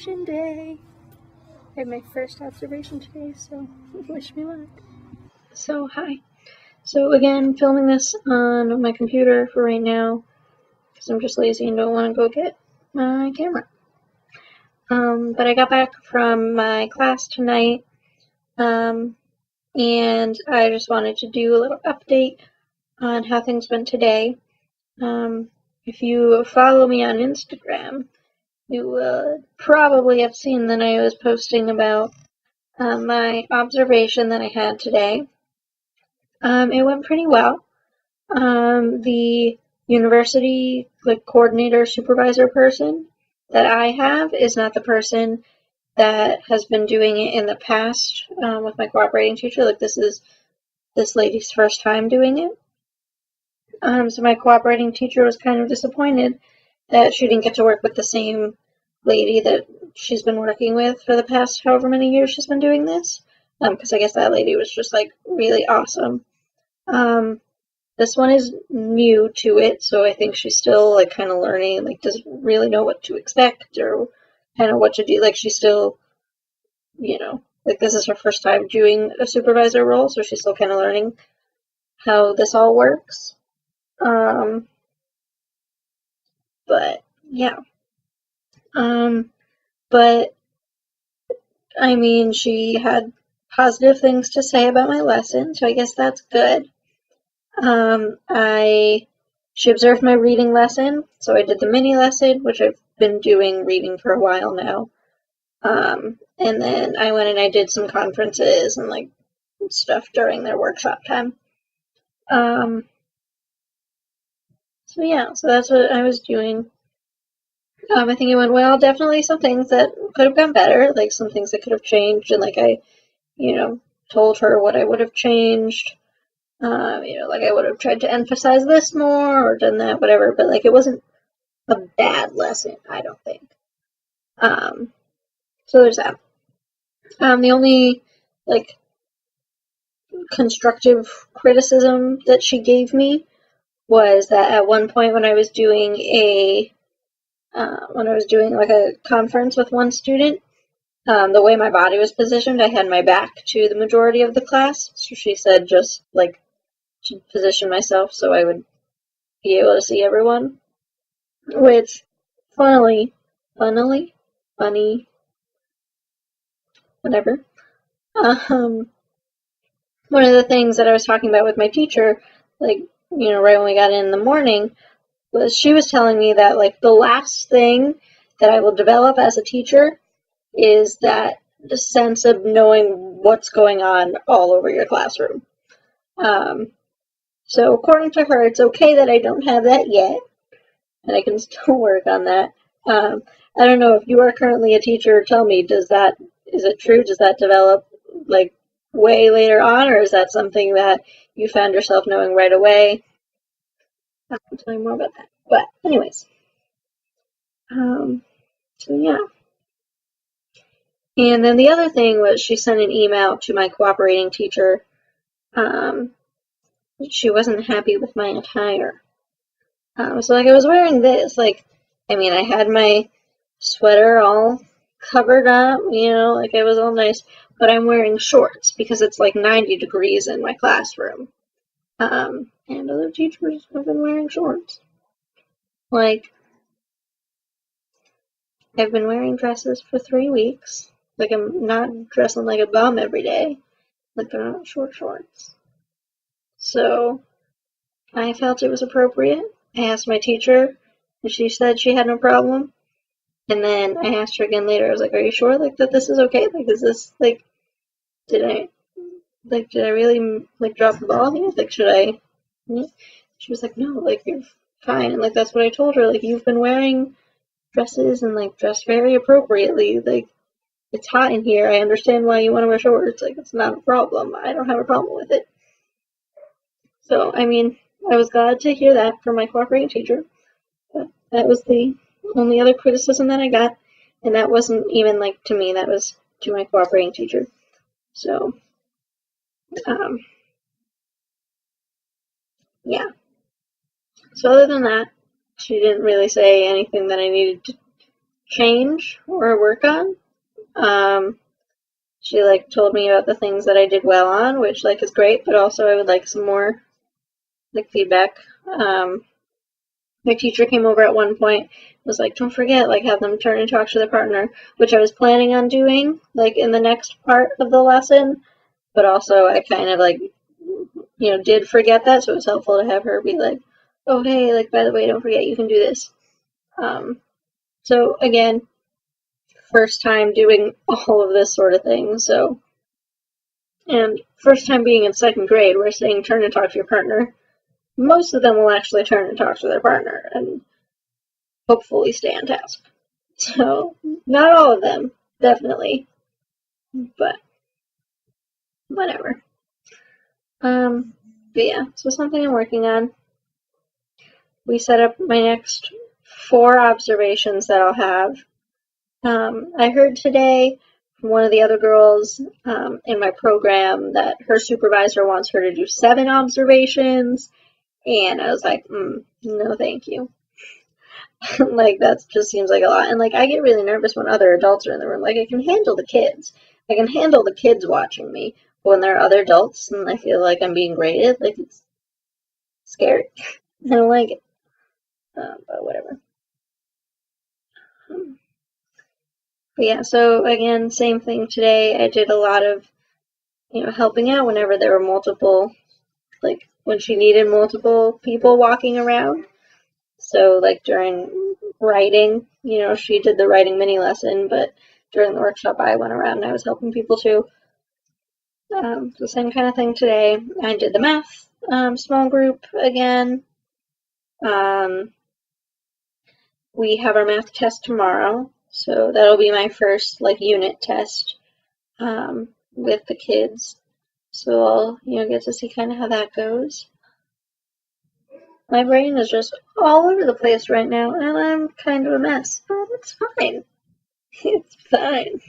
observation day. I had my first observation today, so wish me luck. So, hi. So again, filming this on my computer for right now, because I'm just lazy and don't want to go get my camera. But I got back from my class tonight, and I just wanted to do a little update on how things went today. If you follow me on Instagram, you will probably have seen that I was posting about my observation that I had today. It went pretty well. The university coordinator supervisor person that I have is not the person that has been doing it in the past with my cooperating teacher. This is this lady's first time doing it. So my cooperating teacher was kind of disappointed that she didn't get to work with the same lady that she's been working with for the past however many years she's been doing this. Because I guess that lady was just really awesome. This one is new to it, so I think she's still kind of learning, doesn't really know what to expect or kind of what to do. She's still, this is her first time doing a supervisor role, so she's still kind of learning how this all works. But yeah. But I mean, she had positive things to say about my lesson, so I guess that's good. She observed my reading lesson, so I did the mini lesson, which I've been doing reading for a while now. And then I went and I did some conferences and stuff during their workshop time. So yeah, so that's what I was doing. I think it went well. Definitely some things that could have gone better, some things that could have changed, and I, told her what I would have changed. I would have tried to emphasize this more or done that, whatever, but it wasn't a bad lesson, I don't think. So there's that. The only, constructive criticism that she gave me was that at one point when I was doing a conference with one student, the way my body was positioned, I had my back to the majority of the class, so she said just, to position myself so I would be able to see everyone, which, funny, whatever. One of the things that I was talking about with my teacher, right when we got in the morning, was she was telling me that, the last thing that I will develop as a teacher is that the sense of knowing what's going on all over your classroom. So according to her, it's okay that I don't have that yet, and I can still work on that. I don't know if you are currently a teacher. Tell me, is it true? Does that develop way later on, or is that something that you found yourself knowing right away? I'll tell you more about that. But anyways, so yeah. And then the other thing was she sent an email to my cooperating teacher. She wasn't happy with my attire. So I was wearing this, I had my sweater all covered up, it was all nice, but I'm wearing shorts because it's 90 degrees in my classroom. And other teachers have been wearing shorts. I've been wearing dresses for 3 weeks. I'm not dressing like a bum every day. They're not short shorts. So I felt it was appropriate. I asked my teacher, and she said she had no problem. And then I asked her again later. I was are you sure that this is okay? Is this did I really drop the ball here? Should I? She was no, you're fine. And that's what I told her. You've been wearing dresses and dressed very appropriately. It's hot in here. I understand why you want to wear shorts. It's not a problem. I don't have a problem with it. So I was glad to hear that from my cooperating teacher. But that was the only other criticism that I got, and that wasn't even to me. That was to my cooperating teacher. So, yeah. So other than that, she didn't really say anything that I needed to change or work on. She like told me about the things that I did well on, which like is great, but also I would like some more like feedback. My teacher came over at one point, was like, don't forget, like have them turn and talk to their partner, which I was planning on doing like in the next part of the lesson, but also I kind of like, did forget that, so it was helpful to have her be like, oh hey, like by the way, don't forget you can do this. So again, first time doing all of this sort of thing, so, and first time being in second grade, we're saying turn and talk to your partner. Most of them will actually turn and talk to their partner and hopefully stay on task. So, not all of them, definitely, but whatever. But yeah, so something I'm working on. We set up my next 4 observations that I'll have. I heard today from one of the other girls in my program that her supervisor wants her to do 7 observations, and I was like, no thank you. Like, that just seems like a lot. And like, I get really nervous when other adults are in the room. Like, I can handle the kids. I can handle the kids watching me. But when there are other adults and I feel like I'm being graded, like, it's scary. I don't like it. But whatever. But yeah, so again, same thing today. I did a lot of, helping out whenever there were multiple, like, when she needed multiple people walking around. So, like, during writing, she did the writing mini lesson, but during the workshop, I went around and I was helping people too. The same kind of thing today. I did the math small group again. We have our math test tomorrow, so that'll be my first, like, unit test with the kids. So I'll, get to see kind of how that goes. My brain is just all over the place right now, and I'm kind of a mess, but it's fine. It's fine.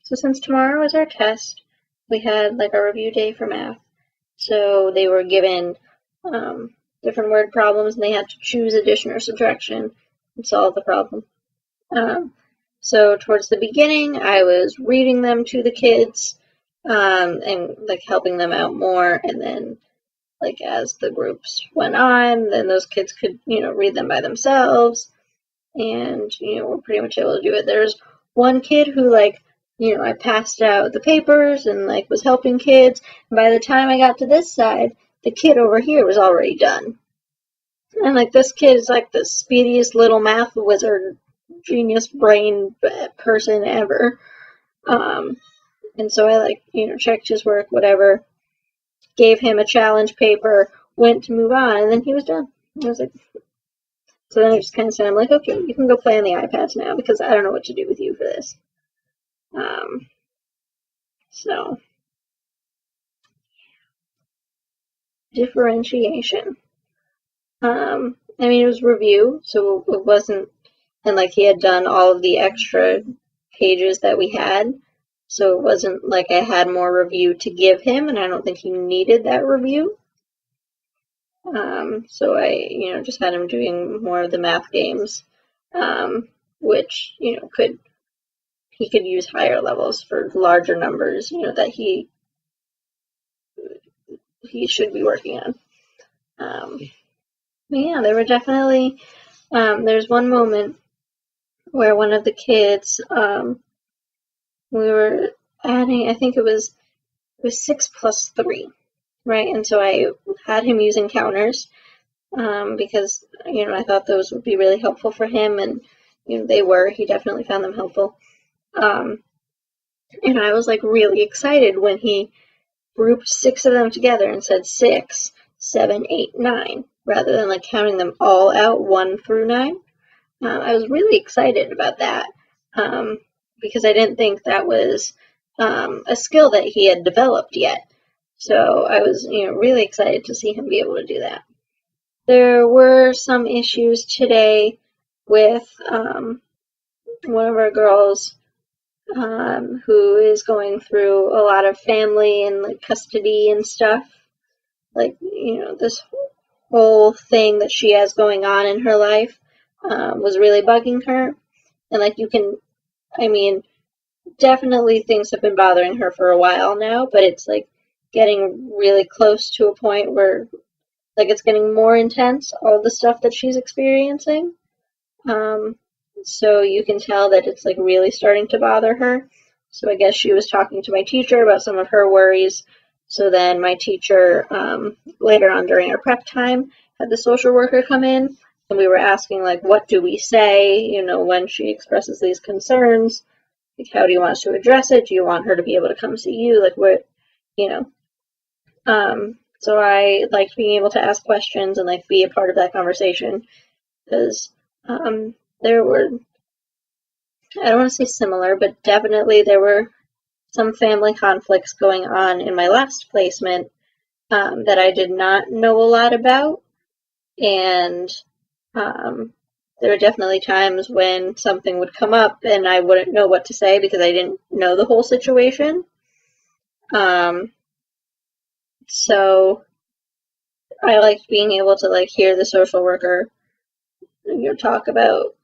So since tomorrow is our test, we had like a review day for math. So they were given different word problems, and they had to choose addition or subtraction and solve the problem. So towards the beginning, I was reading them to the kids and like helping them out more, and then like as the groups went on, then those kids could, read them by themselves, and, we're pretty much able to do it. There's one kid who, like, I passed out the papers and, like, was helping kids, and by the time I got to this side, the kid over here was already done. And, like, this kid is, like, the speediest little math wizard, genius brain person ever. And so I, like, checked his work, whatever, gave him a challenge paper, went to move on, and then he was done. I was like, so then I just kind of said, I'm like, okay, you can go play on the iPads now because I don't know what to do with you for this. So, differentiation. I mean, it was review, so it wasn't, and like he had done all of the extra pages that we had, so it wasn't like I had more review to give him, and I don't think he needed that review. So I, just had him doing more of the math games, which, he could use higher levels for larger numbers, that he should be working on. But yeah, there were definitely, there's one moment where one of the kids, we were adding, I think it was 6 plus 3, right? And so I had him using counters, because, I thought those would be really helpful for him, and, they were. He definitely found them helpful. And I was, like, really excited when he grouped 6 of them together and said 6, 7, 8, 9, rather than, like, counting them all out 1 through 9. I was really excited about that, because I didn't think that was a skill that he had developed yet. So I was, really excited to see him be able to do that. There were some issues today with one of our girls who is going through a lot of family and like custody and stuff. Like, this whole thing that she has going on in her life was really bugging her. And like you can, I mean, definitely things have been bothering her for a while now, but it's like getting really close to a point where like it's getting more intense, all the stuff that she's experiencing. So you can tell that it's like really starting to bother her. So I guess she was talking to my teacher about some of her worries. So then my teacher, later on during our prep time, had the social worker come in, and we were asking like, what do we say, you know, when she expresses these concerns? Like, how do you want us to address it? Do you want her to be able to come see you? Like, what, you know? So I liked being able to ask questions and like be a part of that conversation because there were, I don't want to say similar, but definitely there were some family conflicts going on in my last placement that I did not know a lot about. And there were definitely times when something would come up and I wouldn't know what to say because I didn't know the whole situation. So I liked being able to like hear the social worker, you know, talk about,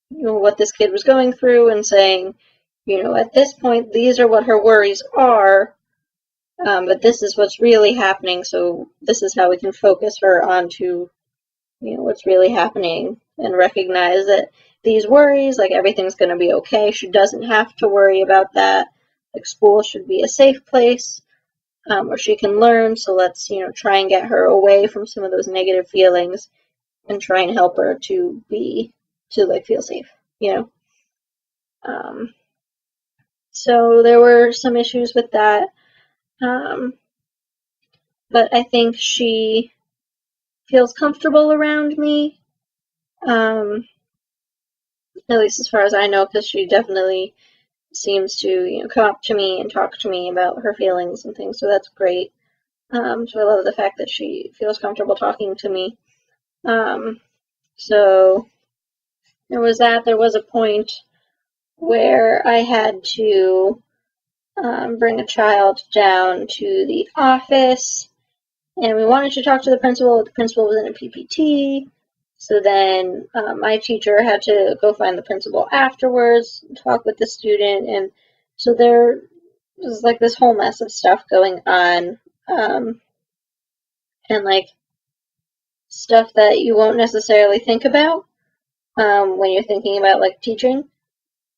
you know, what this kid was going through and saying, you know, at this point, these are what her worries are, but this is what's really happening, so this is how we can focus her onto, you know, what's really happening and recognize that these worries, like everything's going to be okay. She doesn't have to worry about that. Like school should be a safe place where she can learn, so let's, you know, try and get her away from some of those negative feelings and try and help her to like feel safe, you know. So there were some issues with that, but I think she feels comfortable around me, at least as far as I know, because she definitely seems to, you know, come up to me and talk to me about her feelings and things, so that's great. So I love the fact that she feels comfortable talking to me. So there was that. There was a point where I had to bring a child down to the office, and we wanted to talk to the principal. The principal was in a PPT, so then my teacher had to go find the principal afterwards, talk with the student, and so there was like this whole mess of stuff going on, and like stuff that you won't necessarily think about when you're thinking about like teaching.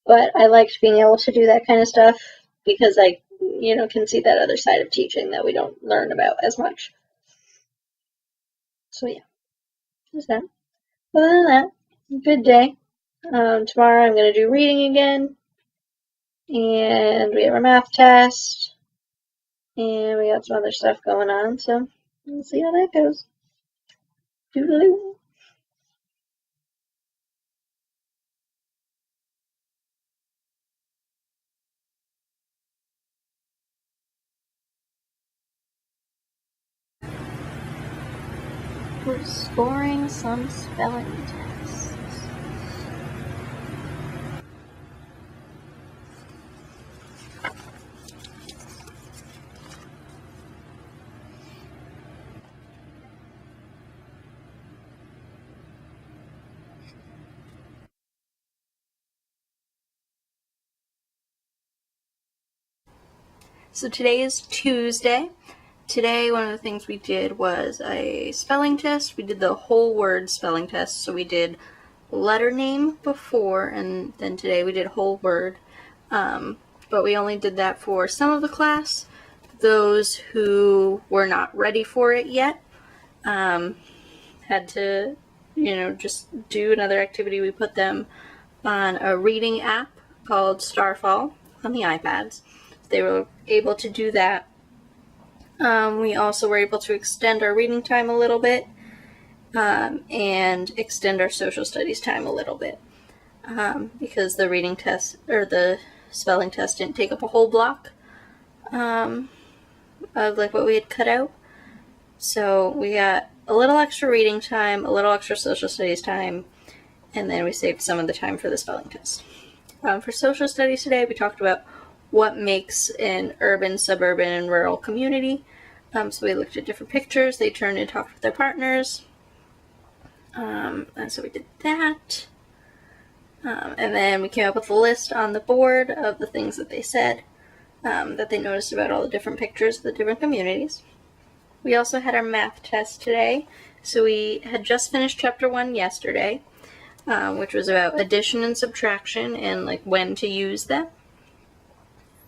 But I liked being able to do that kind of stuff because I, you know, can see that other side of teaching that we don't learn about as much. So yeah, just that. Other than that, good day. Tomorrow I'm going to do reading again, and we have our math test, and we got some other stuff going on, so we'll see how that goes. Doodaloo. We're scoring some spelling tests. So today is Tuesday. Today, one of the things we did was a spelling test. We did the whole word spelling test. So we did letter name before, and then today we did whole word. But we only did that for some of the class. Those who were not ready for it yet had to, you know, just do another activity. We put them on a reading app called Starfall on the iPads. They were able to do that. We also were able to extend our reading time a little bit and extend our social studies time a little bit because the reading test or the spelling test didn't take up a whole block of like what we had cut out. So we got a little extra reading time, a little extra social studies time, and then we saved some of the time for the spelling test. For social studies today, we talked about what makes an urban, suburban, and rural community. So we looked at different pictures. They turned and talked with their partners. And so we did that. And then we came up with a list on the board of the things that they said, that they noticed about all the different pictures of the different communities. We also had our math test today. So we had just finished chapter 1 yesterday, which was about addition and subtraction and like when to use them.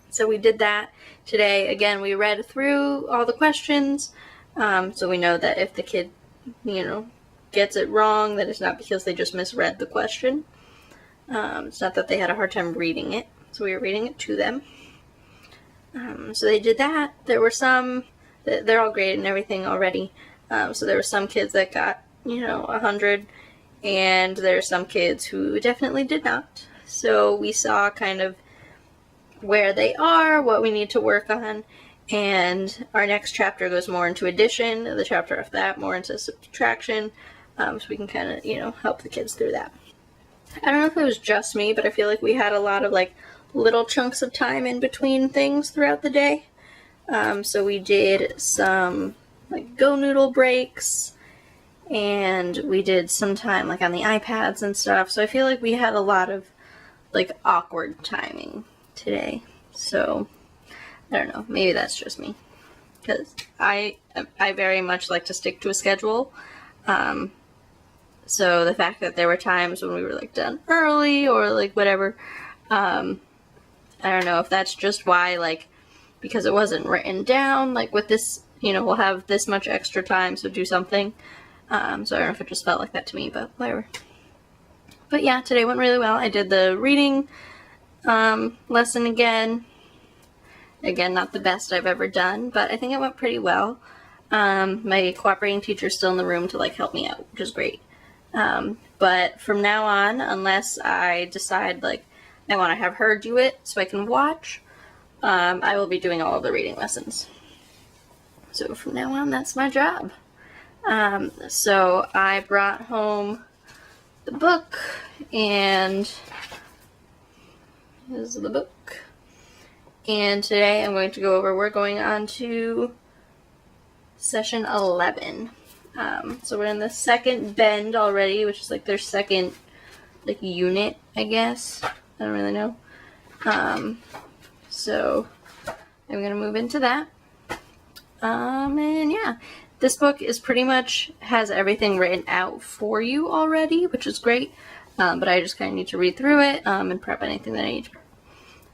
So we did that today. Again, we read through all the questions, so we know that if the kid, gets it wrong, that it's not because they just misread the question. It's not that they had a hard time reading it, so we were reading it to them. So they did that. There were some, they're all graded and everything already, so there were some kids that got, 100, and there are some kids who definitely did not. So we saw kind of where they are, what we need to work on, and our next chapter goes more into addition, the chapter after that more into subtraction, so we can kind of, help the kids through that. I don't know if it was just me, but I feel like we had a lot of like little chunks of time in between things throughout the day. So we did some like Go Noodle breaks, and we did some time like on the iPads and stuff. So I feel like we had a lot of like awkward timing today. So I don't know, maybe that's just me, because I very much like to stick to a schedule. So the fact that there were times when we were like done early or like whatever, I don't know if that's just why, like, because it wasn't written down, like with this, we'll have this much extra time, so do something. So I don't know if it just felt like that to me, but whatever. But yeah, today went really well. I did the reading lesson again. Again, not the best I've ever done, but I think it went pretty well. My cooperating teacher's still in the room to like help me out, which is great. But from now on, unless I decide like I want to have her do it so I can watch, I will be doing all of the reading lessons. So from now on, that's my job. So I brought home the book, and here's the book. And today I'm going to go over, we're going on to session 11. So we're in the second bend already, which is like their second like unit, I guess. I don't really know. So I'm gonna move into that. And yeah, this book is pretty much has everything written out for you already, which is great. But I just kind of need to read through it and prep anything that I need to prep.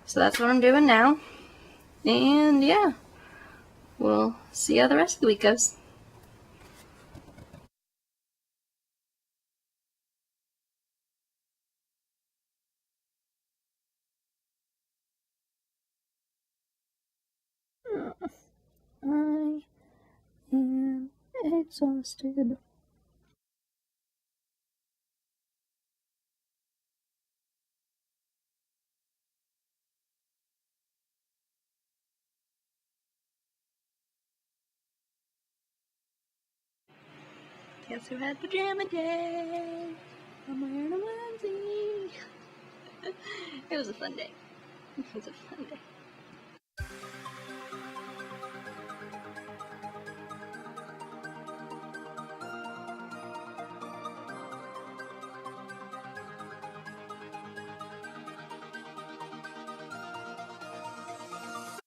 So that's what I'm doing now. And yeah, we'll see how the rest of the week goes. I am exhausted. Guess who had pajama day? I'm wearing a onesie. It was a fun day. It was a fun day.